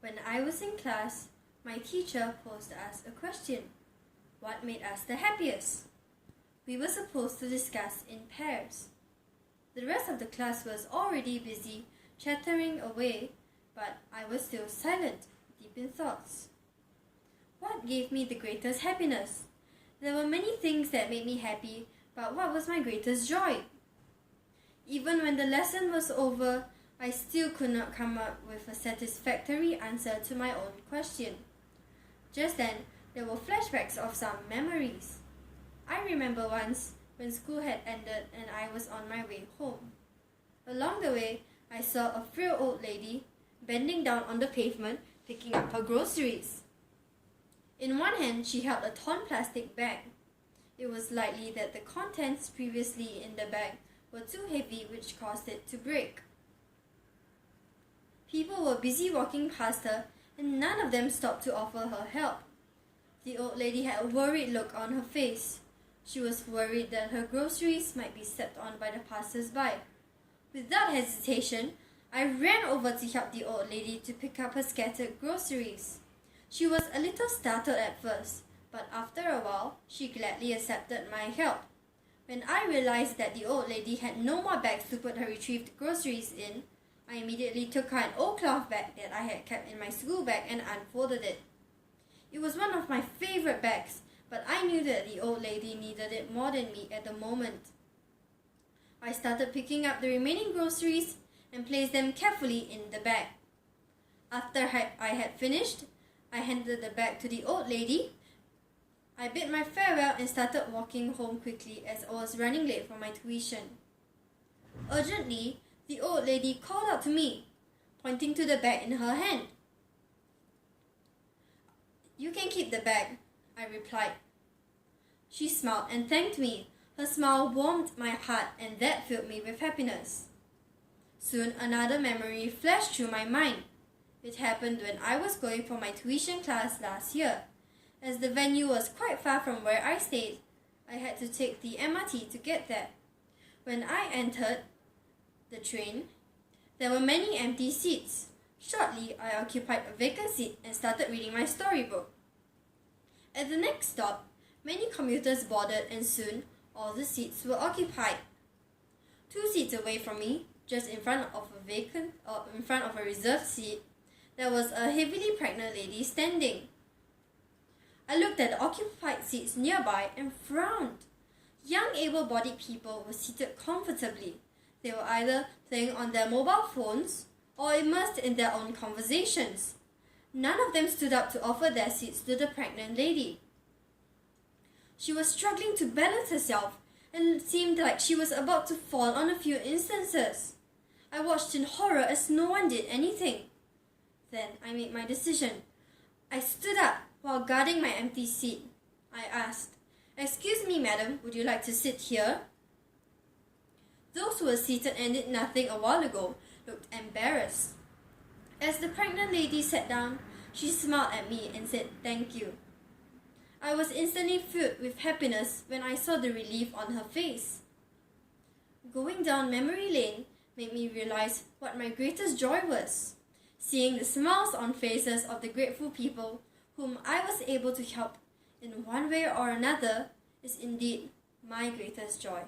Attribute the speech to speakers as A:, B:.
A: When I was in class, my teacher posed us a question. What made us the happiest? We were supposed to discuss in pairs. The rest of the class was already busy chattering away, but I was still silent, deep in thoughts. What gave me the greatest happiness? There were many things that made me happy, but what was my greatest joy? Even when the lesson was over, I still could not come up with a satisfactory answer to my own question. Just then, there were flashbacks of some memories. I remember once when school had ended and I was on my way home. Along the way, I saw a frail old lady bending down on the pavement picking up her groceries. In one hand, she held a torn plastic bag. It was likely that the contents previously in the bag were too heavy, which caused it to break. People were busy walking past her, and none of them stopped to offer her help. The old lady had a worried look on her face. She was worried that her groceries might be stepped on by the passers-by. Without hesitation, I ran over to help the old lady to pick up her scattered groceries. She was a little startled at first, but after a while, she gladly accepted my help. When I realized that the old lady had no more bags to put her retrieved groceries in, I immediately took her an old cloth bag that I had kept in my school bag and unfolded it. It was one of my favorite bags, but I knew that the old lady needed it more than me at the moment. I started picking up the remaining groceries and placed them carefully in the bag. After I had finished, I handed the bag to the old lady. I bid my farewell and started walking home quickly as I was running late for my tuition. Urgently, the old lady called out to me, pointing to the bag in her hand. "You can keep the bag," I replied. She smiled and thanked me. Her smile warmed my heart, and that filled me with happiness. Soon another memory flashed through my mind. It happened when I was going for my tuition class last year. As the venue was quite far from where I stayed, I had to take the MRT to get there. When I entered the train, there were many empty seats. Shortly, I occupied a vacant seat and started reading my storybook. At the next stop, many commuters boarded, and soon all the seats were occupied. 2 seats away from me, just in front of a reserved seat, there was a heavily pregnant lady standing. I looked at the occupied seats nearby and frowned. Young able-bodied people were seated comfortably. They were either playing on their mobile phones or immersed in their own conversations. None of them stood up to offer their seats to the pregnant lady. She was struggling to balance herself and seemed like she was about to fall on a few instances. I watched in horror as no one did anything. Then I made my decision. I stood up while guarding my empty seat. I asked, "Excuse me, madam, would you like to sit here?" Those who were seated and did nothing a while ago looked embarrassed. As the pregnant lady sat down, she smiled at me and said thank you. I was instantly filled with happiness when I saw the relief on her face. Going down memory lane made me realize what my greatest joy was. Seeing the smiles on faces of the grateful people whom I was able to help in one way or another is indeed my greatest joy.